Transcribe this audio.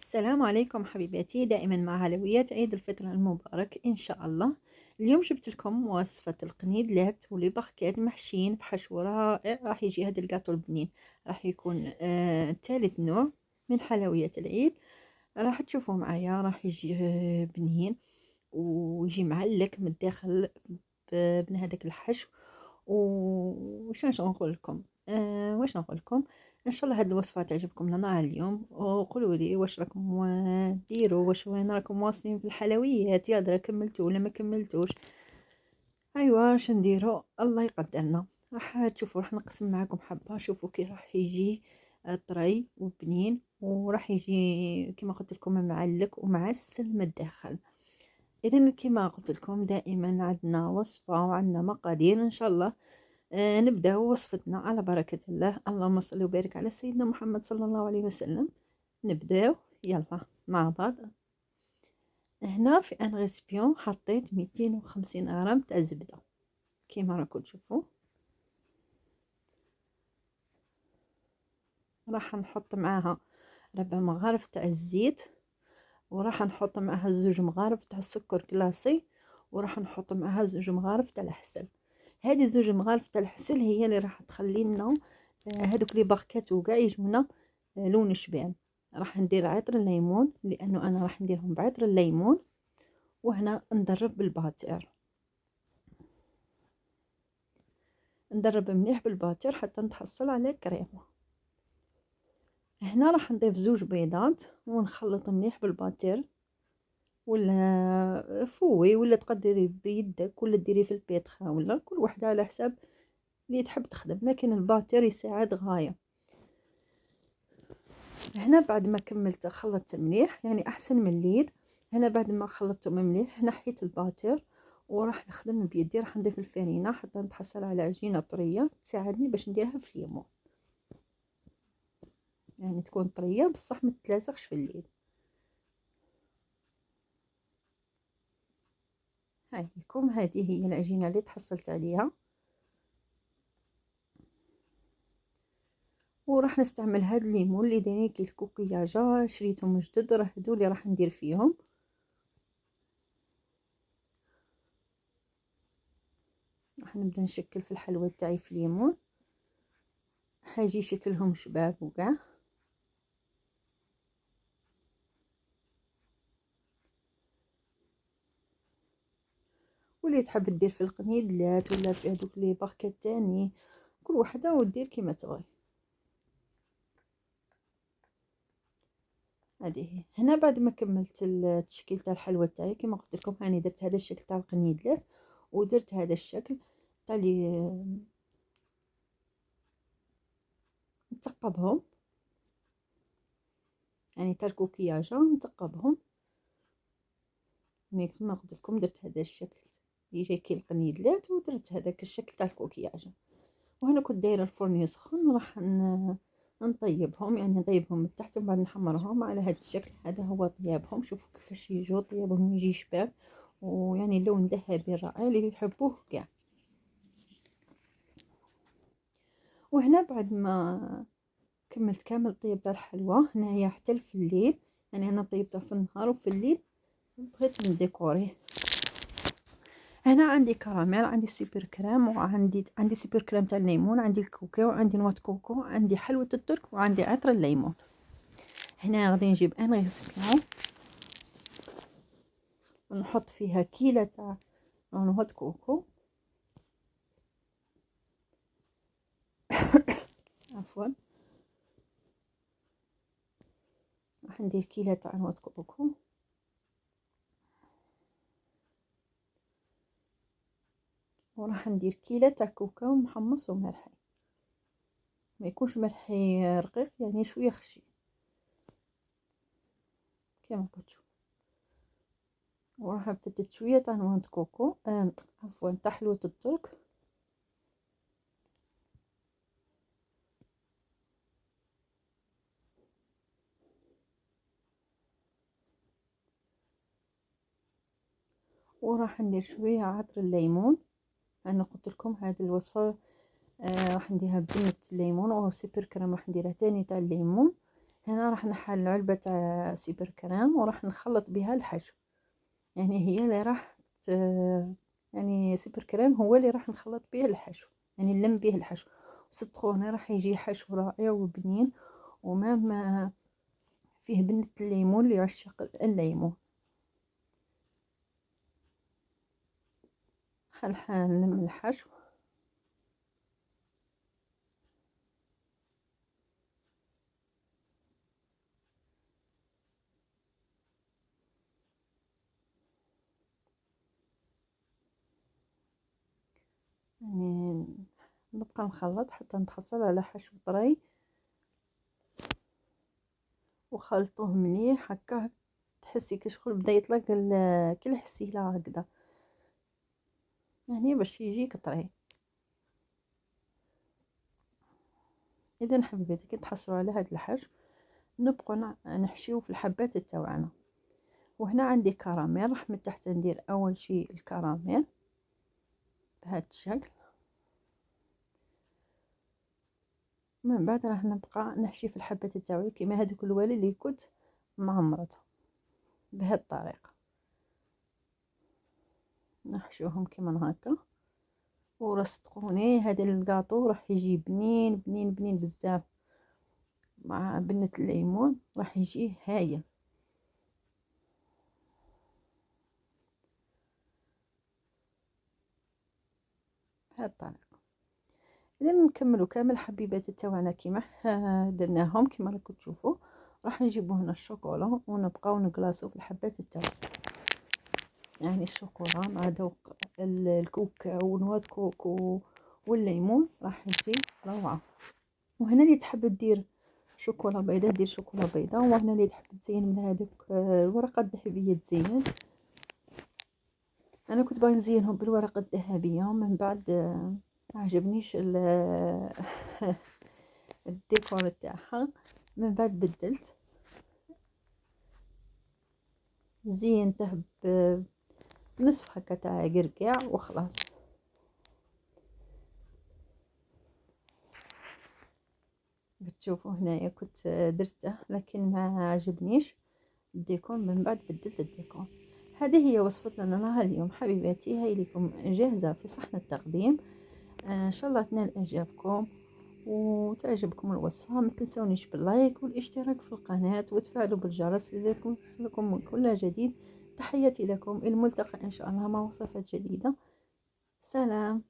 السلام عليكم حبيباتي، دائما مع هلويات عيد الفطر المبارك إن شاء الله. اليوم جبت لكم وصفة القنيدلات والباقات محشيين بحشو رائع. راح يجي هذا الجاتو البنين، راح يكون ثالث نوع من حلويات العيد. راح تشوفوا معايا، راح يجي بنين ويجي معلك من الداخل من هذاك الحشو. واش نقول لكم، واش نقول لكم، ان شاء الله هاد الوصفه تعجبكم لنا اليوم. وقولوا لي واش راكم ديروا، واش وين راكم واصلين في الحلويات، يا درا كملتوا ولا ما كملتوش؟ ايوا اش نديروا، الله يقدرنا. راح تشوفوا، راح نقسم معكم حبه، شوفوا كي راح يجي طري وبنين، وراح يجي كما قلت لكم معلك ومعسل من الداخل. اذا كما قلت لكم دائما عندنا وصفه وعندنا مقادير ان شاء الله. نبدأ وصفتنا على بركة الله. اللهم صل وبارك على سيدنا محمد صلى الله عليه وسلم. نبدأ يلا مع بعض. هنا في ان غيسبيون حطيت 250 غرام تاع الزبدة كيما راكم تشوفوا. راح نحط معاها 4 مغارف تاع الزيت، وراح نحط معاها 2 مغارف تاع السكر كلاصي، وراح نحط معاها 2 مغارف تاع العسل. هذه 2 مغارف تاع العسل هي اللي راح تخلي لنا هذوك لي باغكات وكاع يجونا لون شبان. راح ندير عطر الليمون لانه انا راح نديرهم بعطر الليمون. وهنا ندرب بالباتر، ندرب مليح بالباتر حتى نتحصل على كريمه. هنا راح نضيف 2 بيضات ونخلط مليح بالباتر، ولا فوي ولا تقدري بيدك ولا ديري في البيتخا، ولا كل وحده على حساب اللي تحب تخدم، لكن الباتر يساعد غايه. هنا بعد ما كملت خلطت مليح، يعني احسن من الليد. هنا بعد ما خلطته مليح نحيت الباتر وراح نخدم بيدي. راح نضيف الفرينه حتى نتحصل على عجينه طريه تساعدني باش نديرها في الليمون، يعني تكون طريه بصح ما تتلازقش في الليد. هاي لكم، هذه هي العجينه اللي تحصلت عليها. وراح نستعمل هاد الليمون اللي دايرين كي الكوكياجا، شريتهم جدد، راه هادو اللي راح ندير فيهم. راح نبدا نشكل في الحلوى تاعي في الليمون، حاجي شكلهم شباب وكاع. واللي تحب دير في القنيدلات ولا في هذوك لي باغكات تاني، كل وحده ودير كيما تبغي. هذه هنا بعد ما كملت التشكيل تاع الحلوى تاعي كما قلت لكم، هاني درت هذا الشكل تاع القنيدلات، ودرت هذا الشكل تاع لي نثقبهم، يعني تاع الكوكياجا نثقبهم. مي كما قلت لكم درت هذا الشكل اللي جاي كي القنيدلات، ودرت هذاك الشكل تاع الكوكياجا. وهنا كنت دايره الفرن يسخن، راح نطيبهم، يعني نطيبهم من تحت ومن بعد نحمرهم على هذا الشكل. هذا هو طيابهم، شوفوا كيفاش يجوا طيابهم، يجي شباب ويعني اللون ذهبي رائع اللي يحبوه كاع. وهنا بعد ما كملت كامل طيب تاع الحلوى، هنايا حتى في الليل، يعني انا طيبتها في النهار وفي الليل بغيت نديكوريه. هنا عندي كراميل، عندي سوبر كريم، وعندي سوبر كريم تاع الليمون، عندي الكوكا، وعندي نوات كوكو، عندي حلوة الترك، وعندي عطر الليمون. هنا غادي نجيب ان غيسبيون ونحط فيها كيلة تاع نوات كوكو عفوا، راح ندير كيلة تاع نوات كوكو، وراح ندير كيلة تاع كاكاو محمص وملحي، ما يكونش ملحي رقيق، يعني شويه خشن كما كتشوف. وراح نفتت شويه تاع نوات كوكو، عفوا تاع حلوة الترك. وراح ندير شويه عطر الليمون. انا قلت لكم هذه الوصفه راح نديرها بنة الليمون، او سوبر كريم راح نديرها تاني تاع الليمون. هنا راح نحل علبة تاع سوبر كريم وراح نخلط بها الحشو. يعني هي اللي راح يعني سوبر كريم هو اللي راح نخلط به الحشو، يعني نلم به الحشو. صدقوني راح يجي حشو رائع وبنين، وما فيه بنة الليمون اللي يعشق الليمون. نلم الحشو. يعني نبقى نخلط حتى نتحصل على حشو طري، وخلطوه مليح هكا تحسي كشغل بدا يطلق كل حسيله هكذا، يعني باش يجيك طري. اذا حبيباتي كي تحصلوا على هذا الحشو نبقى نحشيو في الحبات تاوعنا. وهنا عندي كراميل، راح من تحت ندير اول شيء الكراميل بهذا الشكل. من بعد راح نبقى نحشي في الحبات تاوعي كيما هذوك الوالي اللي كنت معمرتهم بهذه الطريقه. نحشوهم كيما هكا، ورصدقوني هذا الكاطو راح يجي بنين بنين بنين بزاف مع بنة الليمون، راح يجي هايل. بهذه الطريقه. اذا نكملوا كامل حبيبات تاوعنا كيما درناهم كيما راكم تشوفوا. راح نجيبوا هنا الشوكولا ونبقاو نقلاصو في الحبات تاوعنا، يعني الشوكولا مع ذوق الكاكاو ونواه كوكو والليمون راح يجي روعه. وهنا اللي تحب دير شوكولا بيضاء دير شوكولا بيضاء، وهنا اللي تحب تزين من هذوك الورقه الذهبيه تزين. انا كنت باغي نزينهم بالورقه الذهبيه، من بعد ما عجبنيش الديكور تاعها، من بعد بدلت زينته بنصف هكا تاع قرقاع وخلاص. بتشوفوا هنايا كنت درته لكن ما عجبنيش الديكور، من بعد بدلت الديكور. هذه هي وصفتنا لنا اليوم حبيباتي، هاي لكم جاهزة في صحن التقديم. ان شاء الله تنال اعجابكم وتعجبكم الوصفة. ما تنسونيش باللايك والاشتراك في القناة وتفعلوا بالجرس لكم كل جديد. تحياتي لكم، الملتقى ان شاء الله مع وصفات جديدة. سلام.